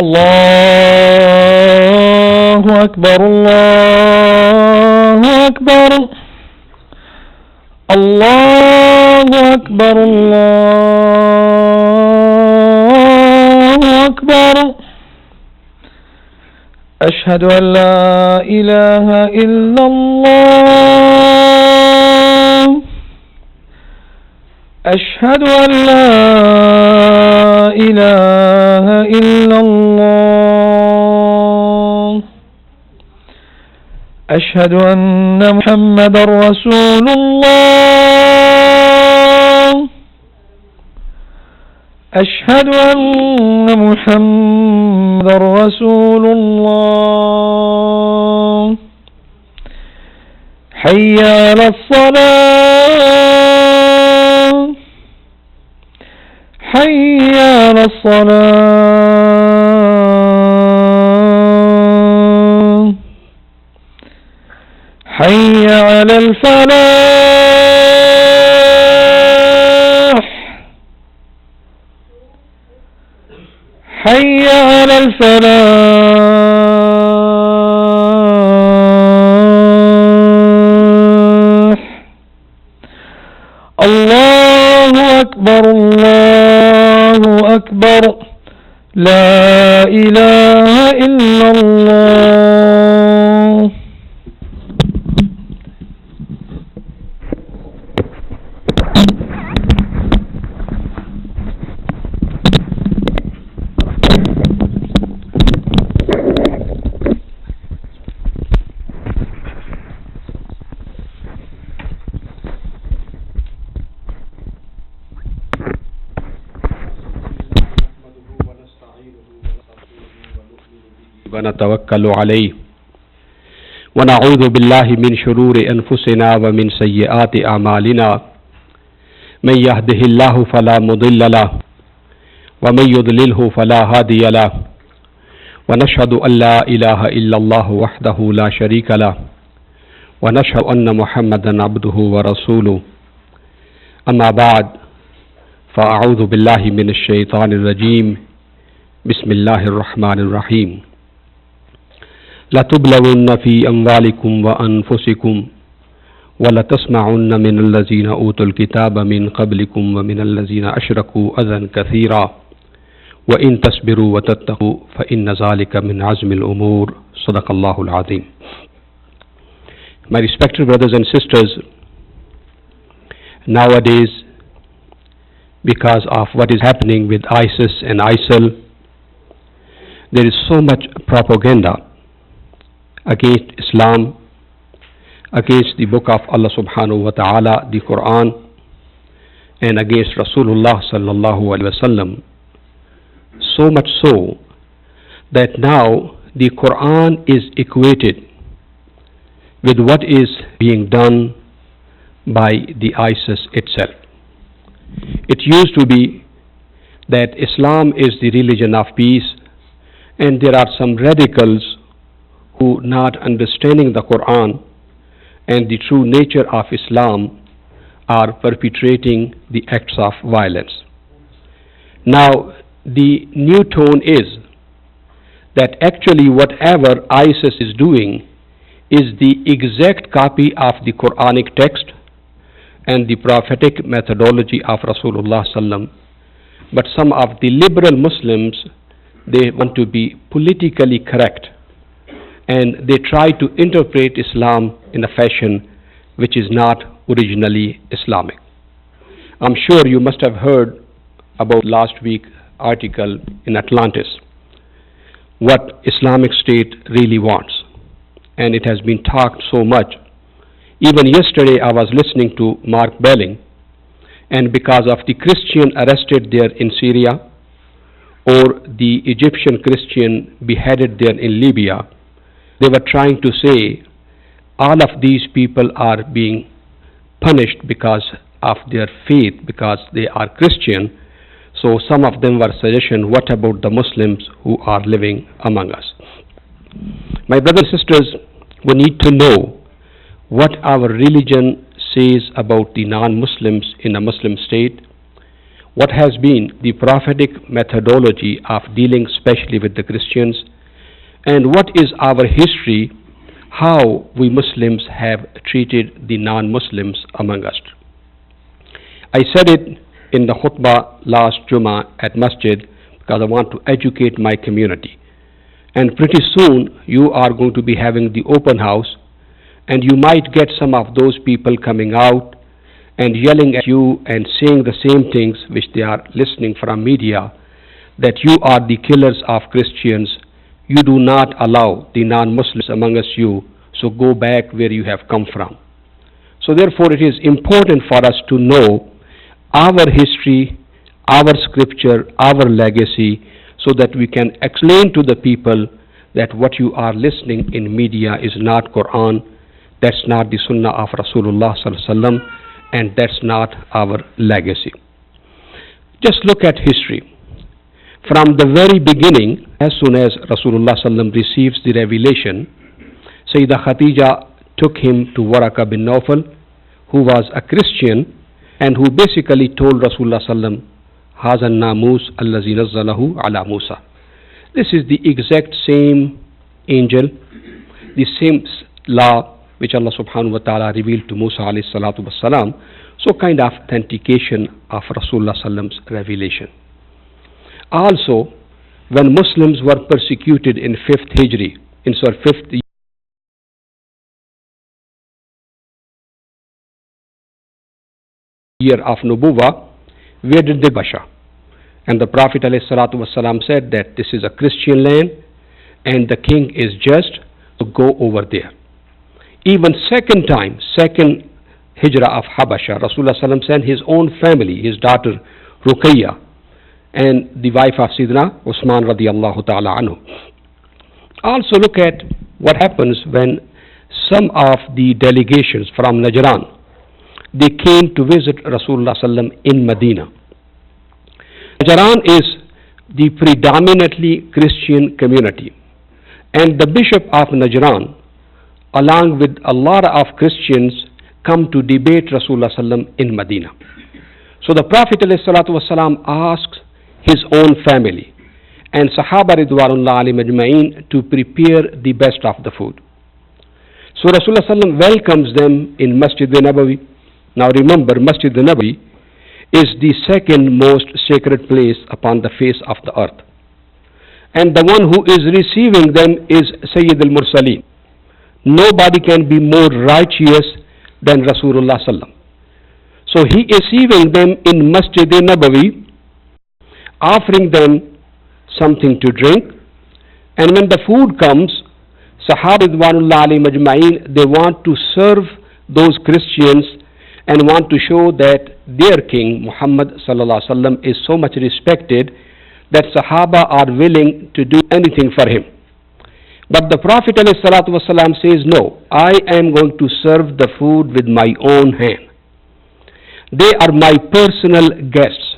الله أكبر الله أكبر الله أكبر الله أكبر أشهد أن لا إله إلا الله أشهد أن لا إله إلا الله أشهد أن محمدا رسول الله أشهد أن محمدا رسول الله حي على الصلاة حي على الصلاة حي على الفلاح حي على الفلاح الله أكبر الله أكبر لا إله إلا الله. ونتوكل عليه ونعوذ بالله من شرور أنفسنا ومن سيئات أعمالنا من يهده الله فلا مضل له ومن يضلله فلا هادي له ونشهد أن لا إله إلا الله وحده لا شريك له ونشهد أن محمدا عبده ورسوله أما بعد فأعوذ بالله من الشيطان الرجيم بسم الله الرحمن الرحيم لتبلون في أموالكم وأنفسكم ولتسمعن من الذين أوتوا الكتاب من قبلكم ومن الذين أشركوا أذى كثيرا وإن تصبروا وتتقوا فإن ذلك من عزم الأمور صدق الله العظيم. My respected brothers and sisters, nowadays, because of what is happening with ISIS and ISIL, there is so much propaganda against Islam, against the book of Allah subhanahu wa ta'ala, the Quran, and against Rasulullah sallallahu alaihi wasallam. So much so that now the Quran is equated with what is being done by the ISIS itself. It used to be that Islam is the religion of peace, and there are some radicals who, not understanding the Quran and the true nature of Islam, are perpetrating the acts of violence. Now, the new tone is that actually whatever ISIS is doing is the exact copy of the Quranic text and the prophetic methodology of Rasulullah sallam. But some of the liberal Muslims, they want to be politically correct, and they try to interpret Islam in a fashion which is not originally Islamic. I'm sure you must have heard about last week's article in Atlantis, what Islamic State really wants, and it has been talked so much. Even yesterday I was listening to Mark Belling, and because of the Christian arrested there in Syria, or the Egyptian Christian beheaded there in Libya, they were trying to say all of these people are being punished because of their faith, because they are Christian. So some of them were suggesting, what about the Muslims who are living among us? My brothers and sisters, we need to know what our religion says about the non-Muslims in a Muslim state, what has been the prophetic methodology of dealing especially with the Christians, and what is our history, how we Muslims have treated the non-Muslims among us. I said it in the khutbah last Jummah at Masjid because I want to educate my community. And pretty soon you are going to be having the open house, and you might get some of those people coming out and yelling at you and saying the same things which they are listening from media, that you are the killers of Christians, you do not allow the non-Muslims among us you, so go back where you have come from. So therefore it is important for us to know our history, our scripture, our legacy, so that we can explain to the people that what you are listening in media is not Quran, that's not the Sunnah of Rasulullah sallallahu alaihi wasallam, and that's not our legacy. Just look at history. From the very beginning, as soon as Rasulullah sallallahu alaihi wasallam receives the revelation, Sayyidah Khadija took him to Waraka bin Nawfal, who was a Christian, and who basically told Rasulullah sallallahu alaihi wasallam, هذا الناموس الذي نزله على موسى. This is the exact same angel, the same law which Allah subhanahu wa ta'ala revealed to Musa alayhi salatu wasalam. So kind of authentication of Rasulullah sallam's revelation. Also, when Muslims were persecuted in 5th Hijri, in 5th year of Nubuwwah, where did they go? And the Prophet ﷺ said that this is a Christian land and the king is just to go over there. Even second hijrah of Habasha, Rasulullah ﷺ sent his own family, his daughter Ruqayya and the wife of Sidna Usman radiallahu ta'ala anhu. Also look at what happens when some of the delegations from Najran, they came to visit Rasulullah ﷺ in Medina. Najran is the predominantly Christian community, and the bishop of Najran, along with a lot of Christians, come to debate Rasulullah ﷺ in Medina. So the Prophet ﷺ asks his own family and Sahaba Ridwanullah alayhim ajma'in to prepare the best of the food. So Rasulullah ﷺ welcomes them in Masjid Al-Nabawi. Now remember, Masjid Al-Nabawi is the second most sacred place upon the face of the earth. And the one who is receiving them is Sayyid al-Mursaleen. Nobody can be more righteous than Rasulullah sallam. So he is receiving them in Masjid Al-Nabawi, offering them something to drink. And when the food comes, Sahaba Ridwanullah alayhim ajma'in, they want to serve those Christians and want to show that their king Muhammad sallallahu alaihi wasallam is so much respected that Sahaba are willing to do anything for him. But the Prophet alayhi salatu wasallam says, no, I am going to serve the food with my own hand. They are my personal guests.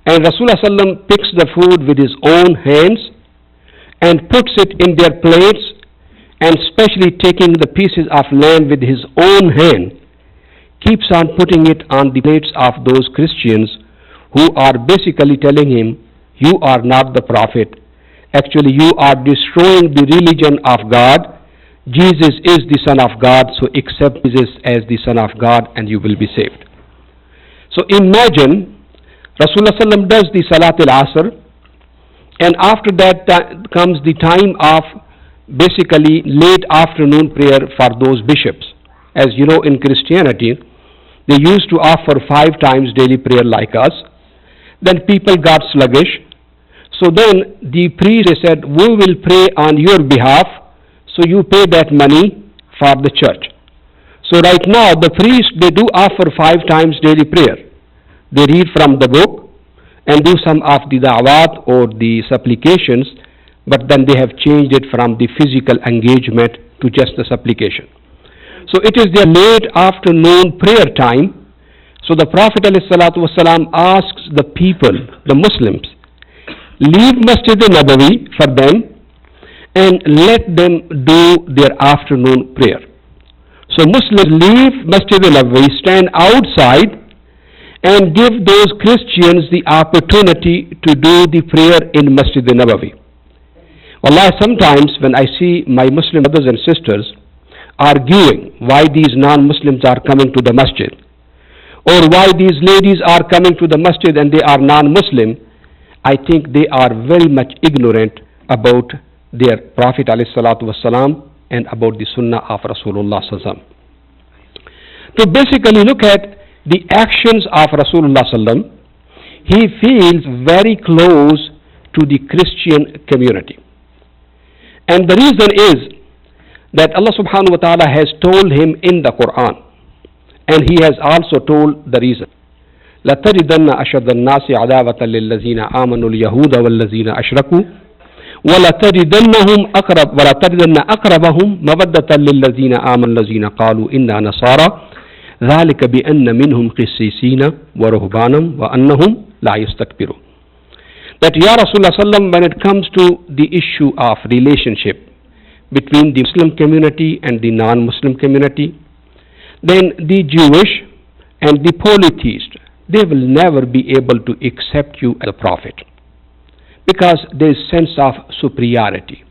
And Rasulullah sallam picks the food with his own hands and puts it in their plates, and especially taking the pieces of lamb with his own hand, keeps on putting it on the plates of those Christians who are basically telling him, you are not the prophet. Actually, you are destroying the religion of God. Jesus is the Son of God, so accept Jesus as the Son of God and you will be saved. So imagine, Rasulullah ﷺ does the Salat al-Asr, and after that comes the time of basically late afternoon prayer for those bishops. As you know, in Christianity, they used to offer 5 times daily prayer like us. Then people got sluggish. So then the priest said, we will pray on your behalf, so you pay that money for the church. So right now the priests, they do offer 5 times daily prayer. They read from the book and do some of the da'wat or the supplications, but then they have changed it from the physical engagement to just the supplication. So it is their late afternoon prayer time. So the Prophet ﷺ asks the people, the Muslims, leave Masjid Al-Nabawi for them and let them do their afternoon prayer. So Muslims leave Masjid Al-Nabawi, stand outside, and give those Christians the opportunity to do the prayer in Masjid Al-Nabawi. Wallahi, sometimes when I see my Muslim brothers and sisters arguing why these non-Muslims are coming to the masjid, or why these ladies are coming to the masjid and they are non-Muslim, I think they are very much ignorant about their Prophet ﷺ and about the Sunnah of Rasulullah ﷺ. To basically look at the actions of Rasulullah ﷺ, he feels very close to the Christian community. And the reason is that Allah subhanahu wa ta'ala has told him in the Quran, and he has also told the reason. لَتَجِدَنَّ أَشَدَّ النَّاسِ عَدَاوَةً لِلَّذِينَ آمَنُوا الْيَهُودَ وَالَّذِينَ أَشْرَكُوا وَلَتَجِدَنَّ أَقْرَبَهُمْ مَوَدَّةً لِلَّذِينَ آمَنُوا الَّذِينَ قَالُوا إِنَّا نَصَارَى ذَلِكَ بِأَنَّ مِنْهُمْ قِسِّيسِينَ وَرُهْبَانًا وَأَنَّهُمْ لَا يَسْتَكْبِرُونَ. That Ya Rasulullah sallam, when it comes to the issue of relationship between the Muslim community and the non-Muslim community, then the Jewish and the polytheist, they will never be able to accept you as a prophet, because there is sense of superiority.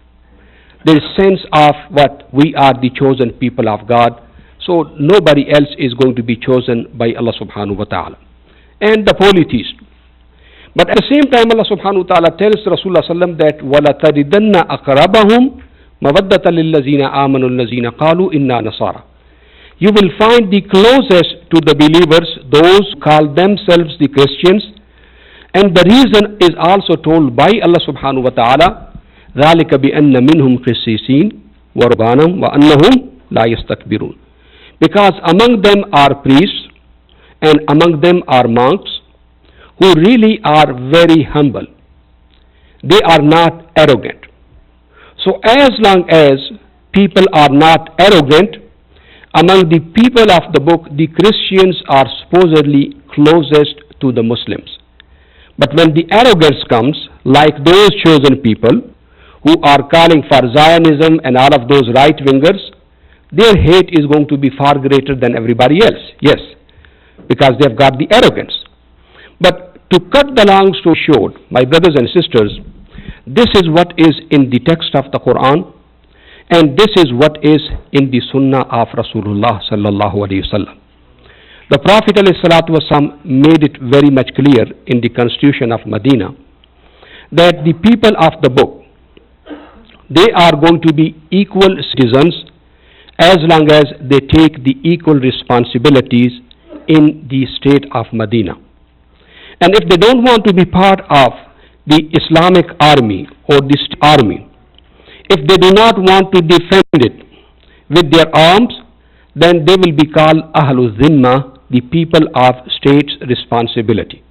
There is sense of what we are the chosen people of God, so nobody else is going to be chosen by Allah subhanahu wa ta'ala. And the polytheist. But at the same time Allah subhanahu wa ta'ala tells Rasulullah sallam that وَلَتَجِدَنَّ أَقْرَبَهُمْ مَوَدَّةً لِلَّذِينَ آمَنُوا الَّذِينَ قَالُوا إِنَّا نَصَارَى. You will find the closest to the believers those who call themselves the Christians, and the reason is also told by Allah subhanahu wa ta'ala, ذَلِكَ بِأَنَّ مِنْهُمْ قِسِّيسِينَ وَرُهْبَانًا وَأَنَّهُمْ لَا يَسْتَكْبِرُونَ. Because among them are priests and among them are monks who really are very humble. They are not arrogant. So as long as people are not arrogant, among the people of the book, the Christians are supposedly closest to the Muslims. But when the arrogance comes, like those chosen people who are calling for Zionism and all of those right-wingers, their hate is going to be far greater than everybody else. Yes, because they've got the arrogance. But to cut the long story short, my brothers and sisters, this is what is in the text of the Quran, and this is what is in the Sunnah of Rasulullah sallallahu alaihi wasallam. The Prophet ﷺ made it very much clear in the Constitution of Medina that the people of the book, they are going to be equal citizens as long as they take the equal responsibilities in the state of Medina. And if they don't want to be part of the Islamic army or the army, if they do not want to defend it with their arms, then they will be called Ahlul Zimma, the people of state's responsibility.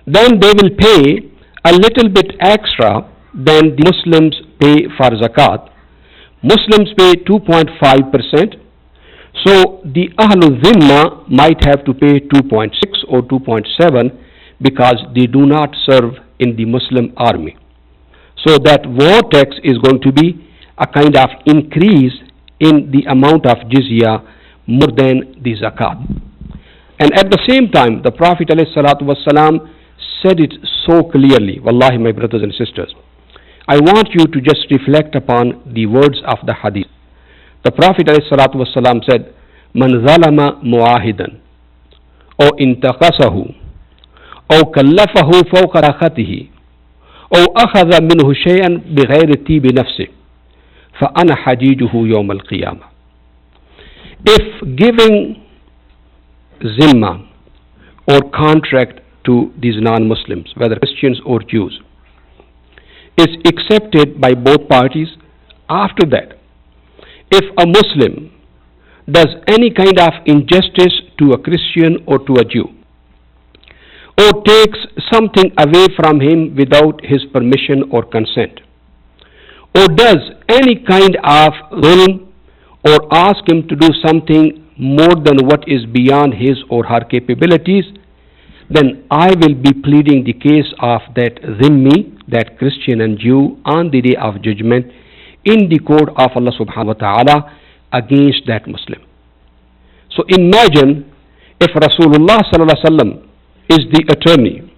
Then they will pay a little bit extra than the Muslims pay for zakat. Muslims pay 2.5%, so the Ahlul Zimma might have to pay 2.6 or 2.7 because they do not serve in the Muslim army. So that war tax is going to be a kind of increase in the amount of jizya more than the zakat. And at the same time, the Prophet ﷺ said it so clearly. Wallahi, my brothers and sisters, I want you to just reflect upon the words of the hadith. The Prophet ﷺ said, Man zalama muahidan, or intaqasahu, or kallafahu fawqa rakhatihi, أو أخذ منه شيئا بغير طيب نفسه فأنا حجيجه يوم القيامة. If giving zimma or contract to these non-Muslims, whether Christians or Jews, is accepted by both parties, after that, if a Muslim does any kind of injustice to a Christian or to a Jew, or takes something away from him without his permission or consent, or does any kind of zulm or ask him to do something more than what is beyond his or her capabilities, then I will be pleading the case of that zimmi, that Christian and Jew, on the day of judgment in the court of Allah subhanahu wa ta'ala against that Muslim. So imagine if Rasulullah sallallahu alaihi wasallam is the attorney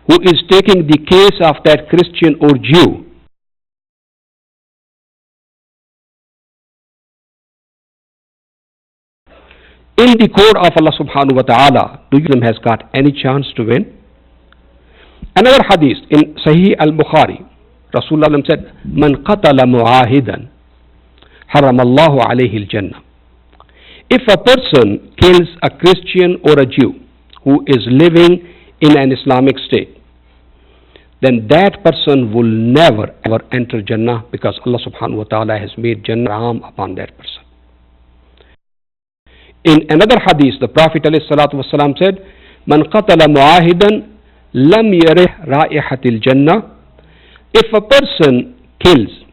who is taking the case of that Christian or Jew in the court of Allah subhanahu wa ta'ala, do you think has got any chance to win? Another hadith in Sahih al-Bukhari, Rasulullah said, Man qatala mu'ahidan, haramallahu alayhi al-jannah. If a person kills a Christian or a Jew who is living in an Islamic state, then that person will never ever enter Jannah, because Allah subhanahu wa ta'ala has made Jannah haram upon that person. In another hadith, the Prophet ﷺ said, Man qatala mu'ahidan lam yarih ra'ihatil jannah. If a person kills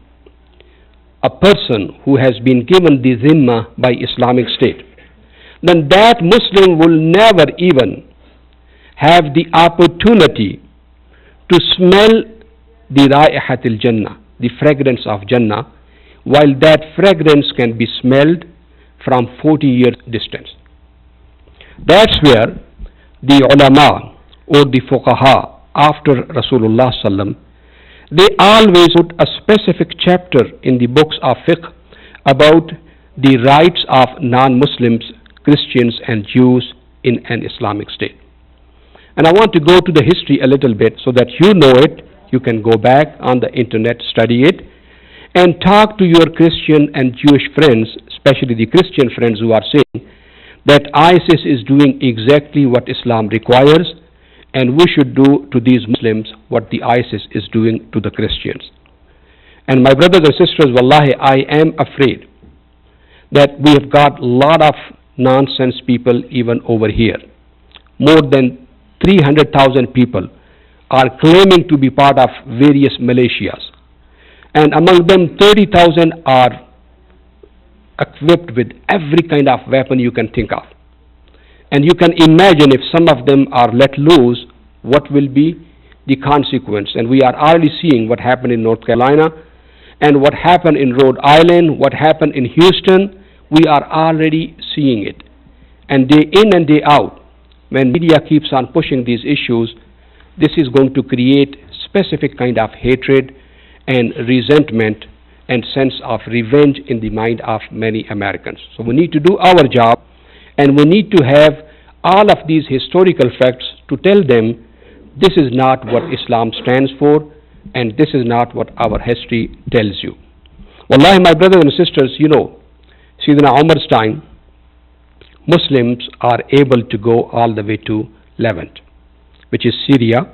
a person who has been given the zimma by Islamic State, then that Muslim will never even have the opportunity to smell the ra'ihatil jannah, the fragrance of Jannah, while that fragrance can be smelled from 40 years distance. That's where the ulama or the fuqaha after Rasulullah sallam, they always put a specific chapter in the books of fiqh about the rights of non-Muslims, Christians and Jews in an Islamic state. And I want to go to the history a little bit so that you know it. You can go back on the internet, study it, and talk to your Christian and Jewish friends, especially the Christian friends who are saying that ISIS is doing exactly what Islam requires, and we should do to these Muslims what the ISIS is doing to the Christians. And my brothers and sisters, wallahi, I am afraid that we have got a lot of nonsense people even over here. More than 300,000 people are claiming to be part of various militias, and among them 30,000 are equipped with every kind of weapon you can think of. And you can imagine if some of them are let loose, what will be the consequence. And we are already seeing what happened in North Carolina and what happened in Rhode Island, what happened in Houston. We are already seeing it. And day in and day out, when media keeps on pushing these issues, this is going to create specific kind of hatred and resentment and sense of revenge in the mind of many Americans. So we need to do our job, and we need to have all of these historical facts to tell them this is not what Islam stands for, and this is not what our history tells you. Wallahi, my brothers and sisters, you know, Sayyidina Umar's time, Muslims are able to go all the way to Levant, which is Syria,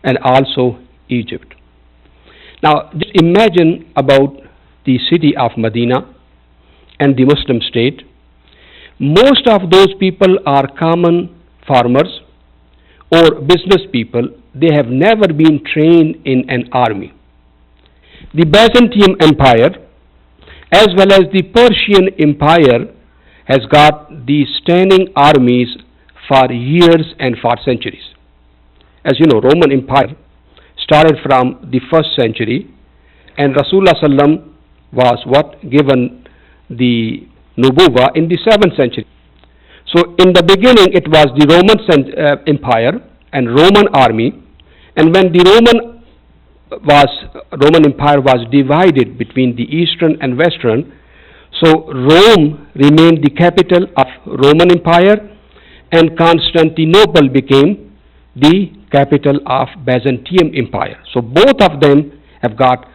and also Egypt. Now, just imagine about the city of Medina and the Muslim state. Most of those people are common farmers or business people. They have never been trained in an army. The Byzantine Empire as well as the Persian Empire has got these standing armies for years and for centuries. As you know, Roman Empire started from the 1st century, and Rasulullah sallam was given the Nubuwah in the 7th century. So in the beginning it was the Roman Empire and Roman army, and when the Roman Empire was divided between the Eastern and Western, so Rome remained the capital of Roman Empire, and Constantinople became the capital of Byzantine Empire. So both of them have got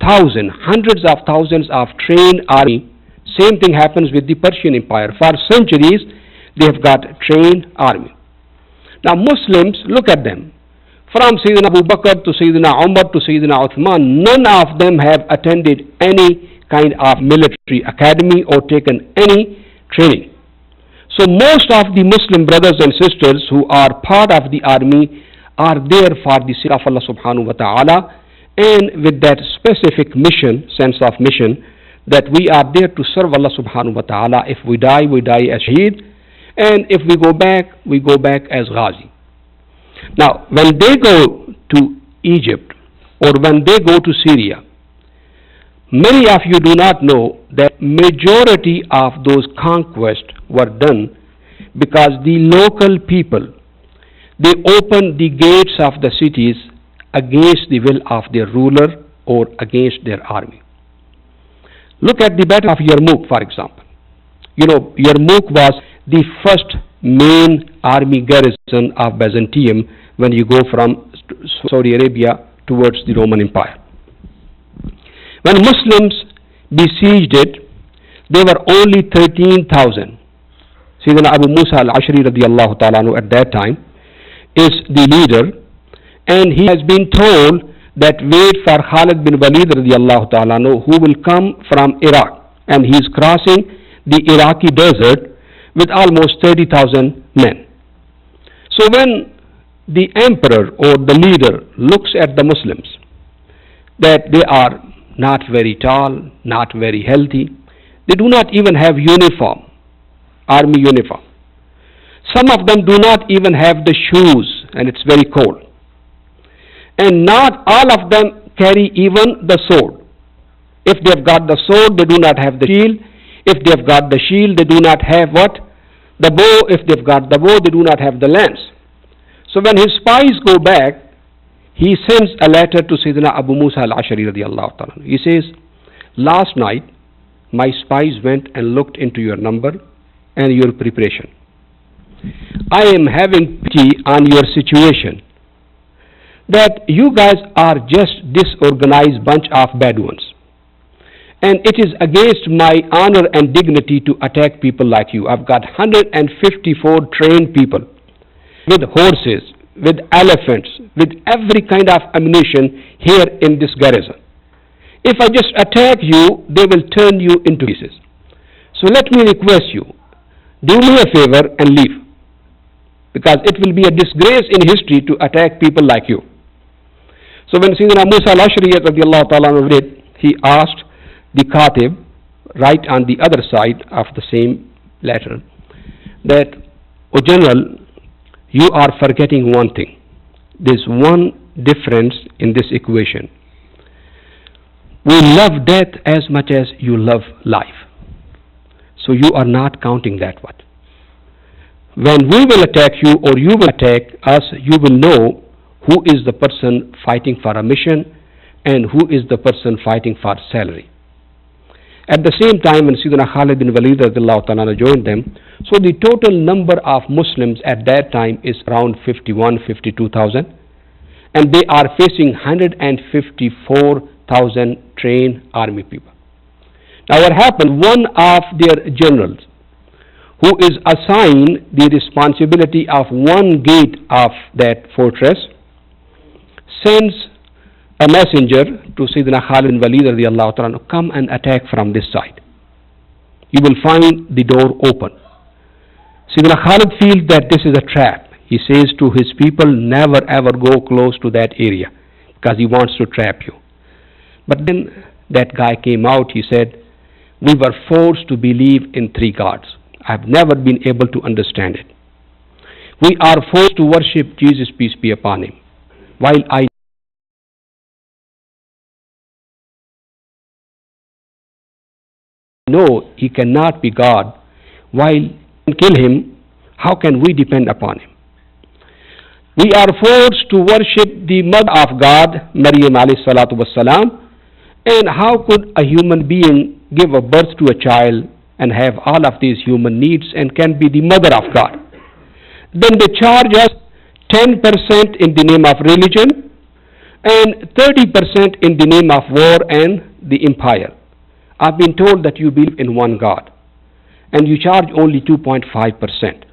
hundreds of thousands of trained army. Same thing happens with the Persian Empire. For centuries they have got trained army. Now Muslims, look at them. From Sayyidina Abu Bakr to Sayyidina Umar to Sayyidina Uthman, none of them have attended any kind of military academy or taken any training. So most of the Muslim brothers and sisters who are part of the army are there for the sake of Allah subhanahu wa ta'ala, and with that specific mission, sense of mission, that we are there to serve Allah subhanahu wa ta'ala. If we die as shaheed, and if we go back as ghazi. Now, when they go to Egypt or when they go to Syria, many of you do not know that majority of those conquests were done because the local people, they opened the gates of the cities against the will of their ruler or against their army. Look at the battle of Yarmouk, for example. You know, Yarmouk was the first main army garrison of Byzantium when you go from Saudi Arabia towards the Roman Empire. When Muslims besieged it, there were only 13,000. Sayyidina Abu Musa al-Ashri radiallahu ta'ala anhu at that time is the leader, and he has been told that wait for Khalid bin Walid radiallahu ta'ala anhu, who will come from Iraq, and he is crossing the Iraqi desert with almost 30,000 men. So when the emperor or the leader looks at the Muslims, that they are not very tall, not very healthy, they do not even have uniform, army uniform. Some of them do not even have the shoes, and it's very cold. And not all of them carry even the sword. If they have got the sword, they do not have the shield. If they have got the shield, they do not have what? The bow. If they've got the bow, they do not have the lance. So when his spies go back, he sends a letter to Sayyidina Abu Musa al-Ashari radiallahu ta'ala. He says, last night, my spies went and looked into your number and your preparation. I am having pity on your situation, that you guys are just disorganized bunch of bad ones. And it is against my honor and dignity to attack people like you. I've got 154 trained people with horses, with elephants, with every kind of ammunition here in this garrison. If I just attack you, they will turn you into pieces. So let me request you, do me a favor and leave. Because it will be a disgrace in history to attack people like you. So when Sayyidina Musa al-Ashri radiallahu ta'ala read, he asked the Katib, right on the other side of the same letter, that, O General, you are forgetting one thing. There's one difference in this equation. We love death as much as you love life. So you are not counting that one. When we will attack you or you will attack us, you will know who is the person fighting for a mission and who is the person fighting for salary. At the same time, when Sayyidina Khalid bin Walid radiallahu ta'ala joined them, so the total number of Muslims at that time is around 52,000, and they are facing 154,000 trained army people. Now what happened, one of their generals, who is assigned the responsibility of one gate of that fortress, sends a messenger to Sayyidina Khalid bin Walid radiallahu ta'ala, come and attack from this side. You will find the door open. Sayyidina Khalid feels that this is a trap. He says to his people, never ever go close to that area, because he wants to trap you. But then that guy came out, he said, we were forced to believe in three gods. I've never been able to understand it. We are forced to worship Jesus, peace be upon him, while I know he cannot be God. While we kill him, how can we depend upon him? We are forced to worship the mother of God, Maryam alayhi salatu wassalam, and how could a human being give a birth to a child and have all of these human needs and can be the mother of God? Then they charge us 10% in the name of religion and 30% in the name of war and the empire. I've been told that you believe in one God and you charge only 2.5%.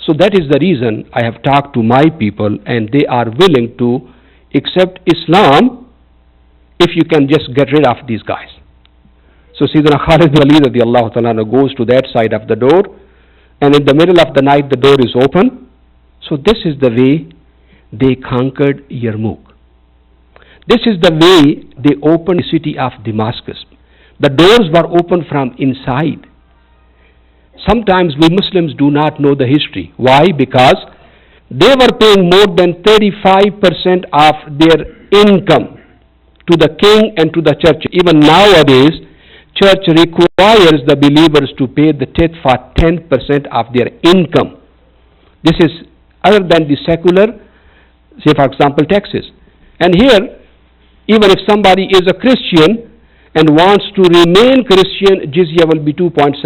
So that is the reason I have talked to my people and they are willing to accept Islam if you can just get rid of these guys. So Sayyidina Khalid bin Walid radiallahu ta'ala goes to that side of the door, and in the middle of the night the door is open. So this is the way they conquered Yarmouk. This is the way they opened the city of Damascus. The doors were opened from inside. Sometimes we Muslims do not know the history. Why? Because they were paying more than 35% of their income to the king and to the church. Even nowadays, church requires the believers to pay the tithe for 10% of their income. This is other than the secular, say for example taxes. And here, even if somebody is a Christian and wants to remain Christian, jizya will be 2.7,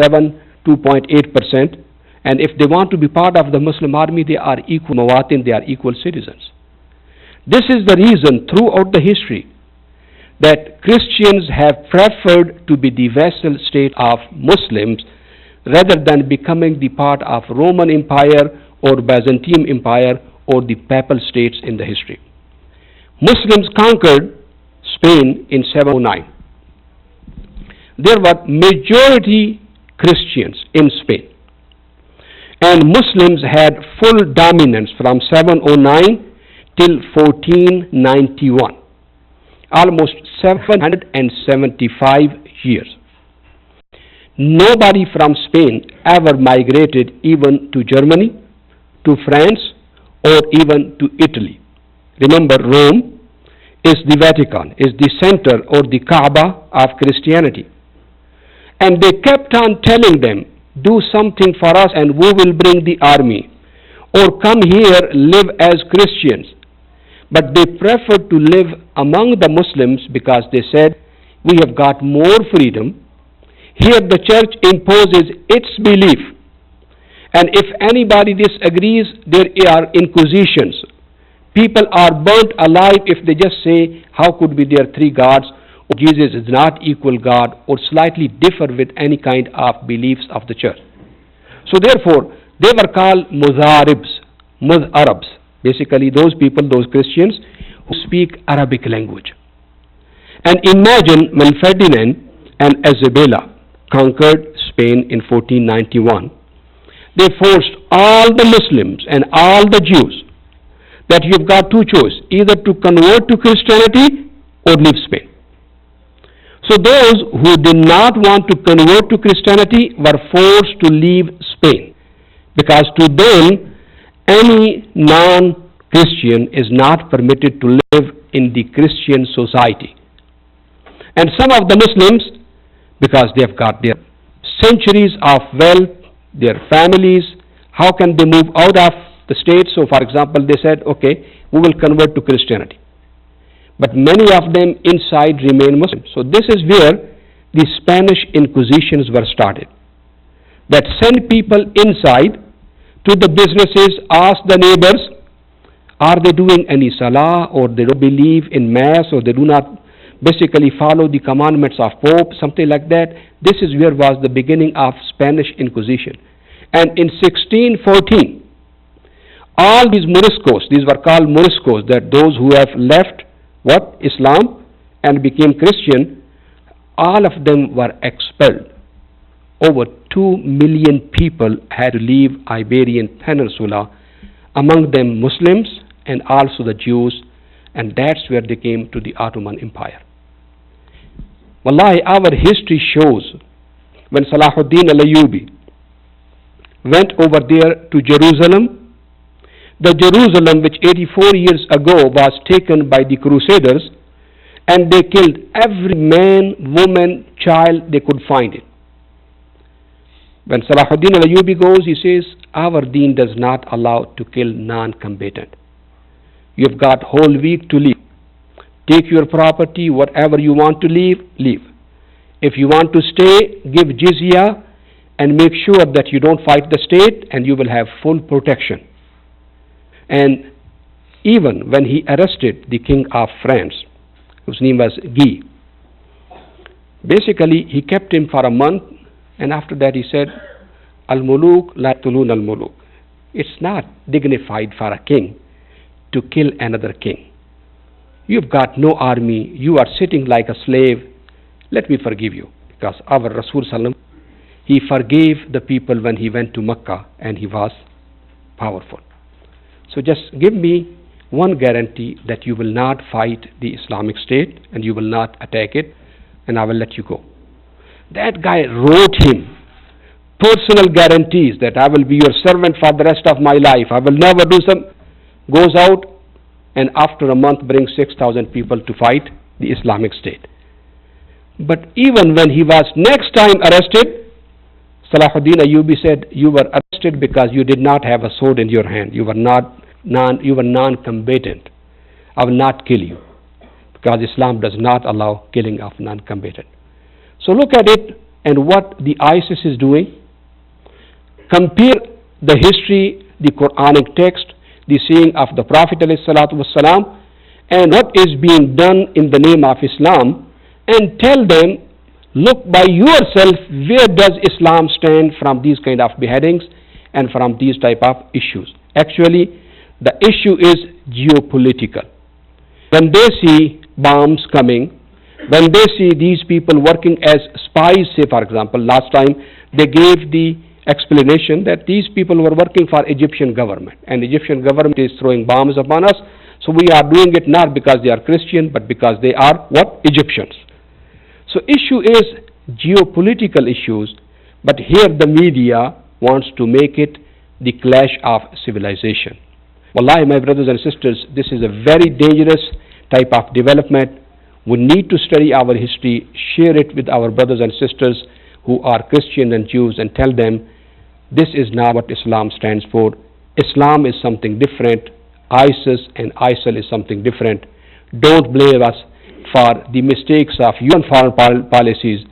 2.8%. And if they want to be part of the Muslim army, they are equal mawatin, they are equal citizens. This is the reason throughout the history that Christians have preferred to be the vassal state of Muslims rather than becoming the part of Roman Empire or Byzantine Empire or the papal states in the history. Muslims conquered Spain in 709. There were majority Christians in Spain, and Muslims had full dominance from 709 till 1491, almost 775 years. Nobody from Spain ever migrated even to Germany, to France, or even to Italy. Remember, Rome is the Vatican, is the center or the Kaaba of Christianity. And they kept on telling them, do something for us and we will bring the army, or come here, live as Christians. But they preferred to live among the Muslims because they said, we have got more freedom. Here the church imposes its belief. And if anybody disagrees, there are inquisitions. People are burnt alive if they just say, how could be there three gods, or Jesus is not equal God, or slightly differ with any kind of beliefs of the church. So therefore, they were called Muzarabs. Basically those people, those Christians who speak Arabic language. And imagine when Ferdinand and Isabella conquered Spain in 1491, they forced all the Muslims and all the Jews that you've got two choices, either to convert to Christianity or leave Spain. So those who did not want to convert to Christianity were forced to leave Spain, because to them any non-Christian is not permitted to live in the Christian society. And some of the Muslims, because they have got their centuries of wealth, their families, how can they move out of the state? So for example, they said, okay, we will convert to Christianity. But many of them inside remain Muslim. So this is where the Spanish Inquisitions were started. That send people inside to the businesses, ask the neighbors, are they doing any salah, or they don't believe in mass, or they do not basically follow the commandments of Pope, something like that. This is where was the beginning of Spanish Inquisition. And in 1614, all these Moriscos, these were called Moriscos, that those who have left Islam and became Christian, all of them were expelled. Over 2 million people had to leave Iberian Peninsula, among them Muslims and also the Jews, and that's where they came to the Ottoman Empire. Wallahi, our history shows when Salahuddin al-Ayyubi went over there to Jerusalem, the Jerusalem which 84 years ago was taken by the Crusaders, and they killed every man, woman, child they could find it. When Salahuddin al-Ayyubi goes, he says, our deen does not allow to kill non-combatant. You've got whole week to leave. Take your property, whatever you want to leave, leave. If you want to stay, give jizya and make sure that you don't fight the state, and you will have full protection. And even when he arrested the king of France, whose name was Guy, basically he kept him for a month, and after that he said, Al-Muluk la tulun al-Muluk. It's not dignified for a king to kill another king. You've got no army, you are sitting like a slave, let me forgive you. Because our Rasul Sallam, he forgave the people when he went to Mecca and he was powerful. So just give me one guarantee that you will not fight the Islamic State and you will not attack it, and I will let you go. That guy wrote him personal guarantees that I will be your servant for the rest of my life, I will never do some. Goes out and after a month brings 6,000 people to fight the Islamic State. But even when he was next time arrested, Salahuddin Ayyubi said, you were arrested because you did not have a sword in your hand. You were non-combatant. I will not kill you, because Islam does not allow killing of non-combatant. So look at it and what the ISIS is doing. Compare the history, the Quranic text, the saying of the Prophet ﷺ, and what is being done in the name of Islam, and tell them, look by yourself, where does Islam stand from these kind of beheadings and from these type of issues. Actually, the issue is geopolitical. When they see bombs coming, when they see these people working as spies, say for example, last time they gave the explanation that these people were working for Egyptian government, and Egyptian government is throwing bombs upon us, so we are doing it not because they are Christian, but because they are what? Egyptians. So issue is geopolitical issues, but here the media wants to make it the clash of civilization. Wallahi, my brothers and sisters, this is a very dangerous type of development. We need to study our history, share it with our brothers and sisters who are Christian and Jews, and tell them this is not what Islam stands for. Islam is something different. ISIS and ISIL is something different. Don't blame us for the mistakes of UN foreign policies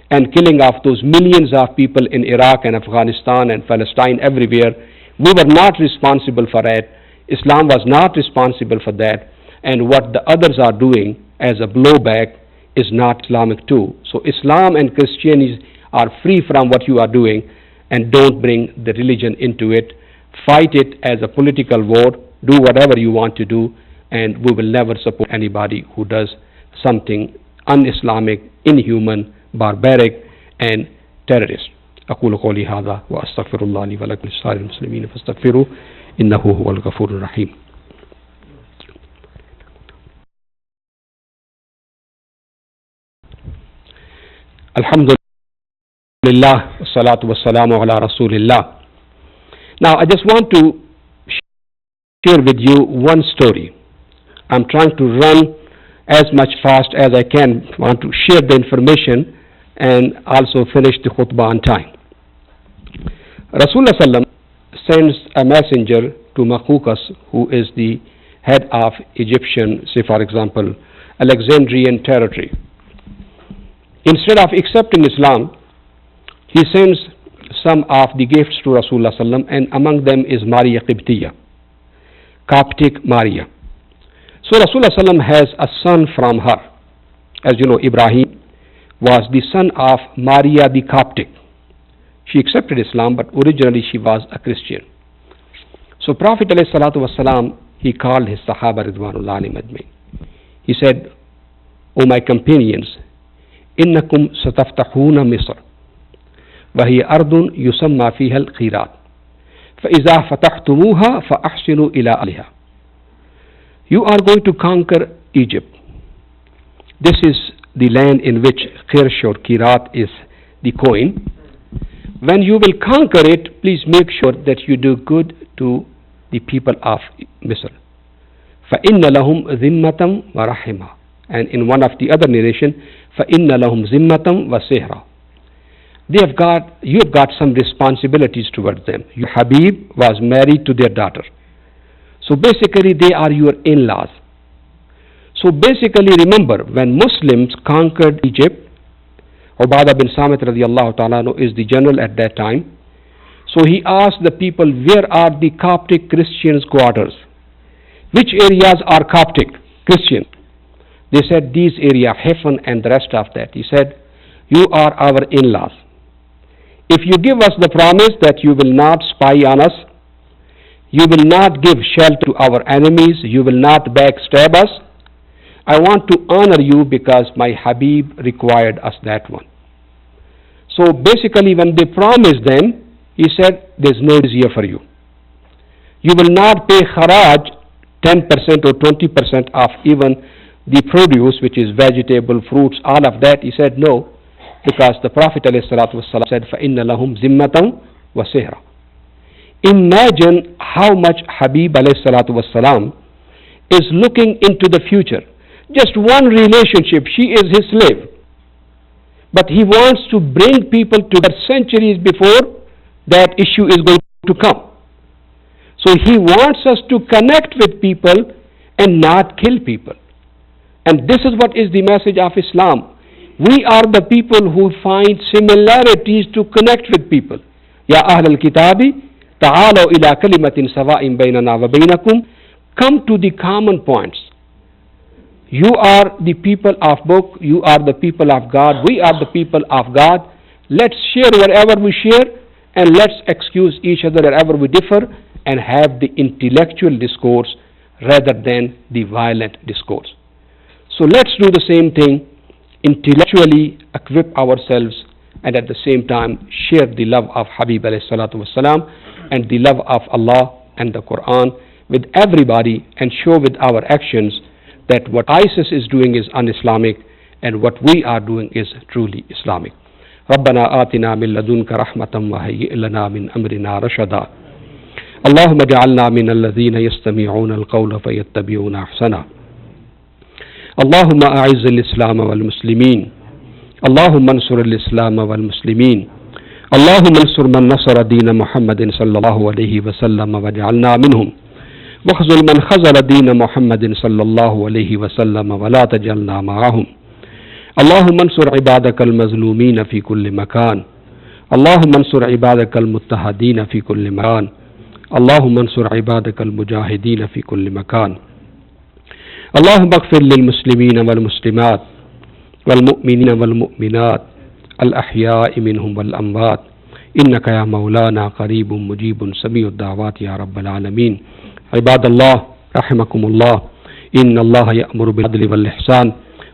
and killing of those millions of people in Iraq and Afghanistan and Palestine everywhere. We were not responsible for that. Islam was not responsible for that. And what the others are doing as a blowback is not Islamic too. So Islam and Christianity are free from what you are doing, and don't bring the religion into it. Fight it as a political war. Do whatever you want to do, and we will never support anybody who does something un-Islamic, inhuman, barbaric, and terrorist. أقول قولي هذا وأستغفر الله لي ولكم ولسائر المسلمين فاستغفروه إنه هو الغفور الرحيم. الحمد لله والصلاة والسلام على رسول الله. Now I just want to share with you one story. I'm trying to run as much fast as I can. I want to share the information and also finish the khutbah on time. Rasulullah sallam sends a messenger to Makukas, who is the head of Egyptian, say for example, Alexandrian territory. Instead of accepting Islam, he sends some of the gifts to Rasulullah sallam, and among them is Maria Qibtiyya, Coptic Maria. So Rasulullah sallam has a son from her. As you know, Ibrahim was the son of Maria the Coptic. She accepted Islam, but originally she was a Christian. So Prophet ﷺ, he called his Sahaba Ridwanullah alayhim ajmain. He said, O my companions, إنكم ستفتحون مصر وهي أرض يسمى فيها القيراط فإذا فتحتموها فأحسنوا إلى أهلها. You are going to conquer Egypt. This is the land in which Qirsh or Qirat is the coin. When you will conquer it, please make sure that you do good to the people of Misr. فَإِنَّ لَهُمْ ذِمَّةً وَرَحِمًا. And in one of the other narration, فَإِنَّ لَهُمْ ذِمَّةً وَسِهْرًا. You have got some responsibilities towards them. Your Habib was married to their daughter. So basically they are your in-laws. So basically remember, when Muslims conquered Egypt, Ubadah bin Samit radiallahu ta'ala is the general at that time. So he asked the people, where are the Coptic Christians' quarters? Which areas are Coptic Christian? They said these areas, Hefan and the rest of that. He said, you are our in-laws. If you give us the promise that you will not spy on us, you will not give shelter to our enemies, you will not backstab us, I want to honor you because my Habib required us that one. So basically when they promised them, he said, there's no jizya for you. You will not pay kharaj 10% or 20% of even the produce, which is vegetable, fruits, all of that. He said no, because the Prophet ﷺ said, فَإِنَّ لَهُمْ ذِمَّةً وَسِهْرًا. Imagine how much Habib ﷺ is looking into the future. Just one relationship, she is his slave. but he wants to bring people together centuries before that issue is going to come. So he wants us to connect with people and not kill people. And this is what is the message of Islam. We are the people who find similarities to connect with people. Ya Ahl al-Kitabi, ta'alaw ila kalimatin sawa'in baynana wa baynakum. Come to the common points. You are the people of book, you are the people of God, we are the people of God. Let's share wherever we share, and let's excuse each other wherever we differ, and have the intellectual discourse rather than the violent discourse. So let's do the same thing, intellectually equip ourselves, and at the same time share the love of Habib alayhi salatu wasalam and the love of Allah and the Quran with everybody, and show with our actions that what ISIS is doing is un-Islamic and what we are doing is truly Islamic. ربنا آتنا من لدنك رحمة وهيئ لنا من أمرنا رشدا اللهم اجعلنا من الذين يستمعون القول فيتبعون أحسنه اللهم أعز الإسلام والمسلمين اللهم انصر الإسلام والمسلمين اللهم انصر من نصر دين محمد صلى الله عليه وسلم واجعلنا منهم واخذل من خذل دين محمد صلى الله عليه وسلم ولا تجعلنا معهم اللهم انصر عبادك المظلومين في كل مكان اللهم انصر عبادك المضطهدين في كل مكان اللهم انصر عبادك المجاهدين في كل مكان اللهم اغفر للمسلمين والمسلمات والمؤمنين والمؤمنات الأحياء منهم والأموات إنك يا مولانا قريب مجيب سميع الدعوات يا رب العالمين عباد الله رحمكم الله إن الله يأمر بالعدل والإحسان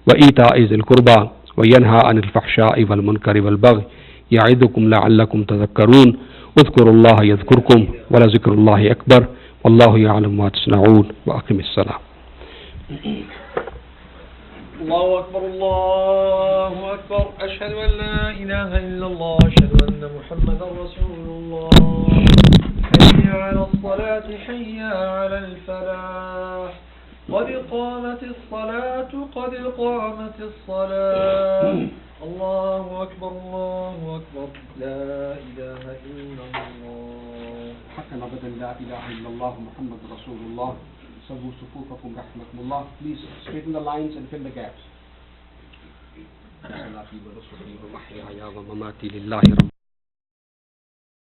وإيتاء ذي القربى وينهى عن الفحشاء والمنكر والبغي يعظكم لعلكم تذكرون اذكروا الله يذكركم ولذكر الله أكبر والله يعلم ما تصنعون وأقم الصلاة. الله أكبر الله أكبر أشهد أن لا إله إلا الله أشهد أن محمدا رسول الله حي على الصلاة حي على الفلاح قد قامت الصلاة قد قامت الصلاة الله أكبر لا إله إلا الله حقا أبدا لا إله إلا الله محمد رسول الله سووا صفوفكم رحمكم الله. Please straighten the lines and fill the gaps. صلاتي ونصري ومحياي ومماتي لله رب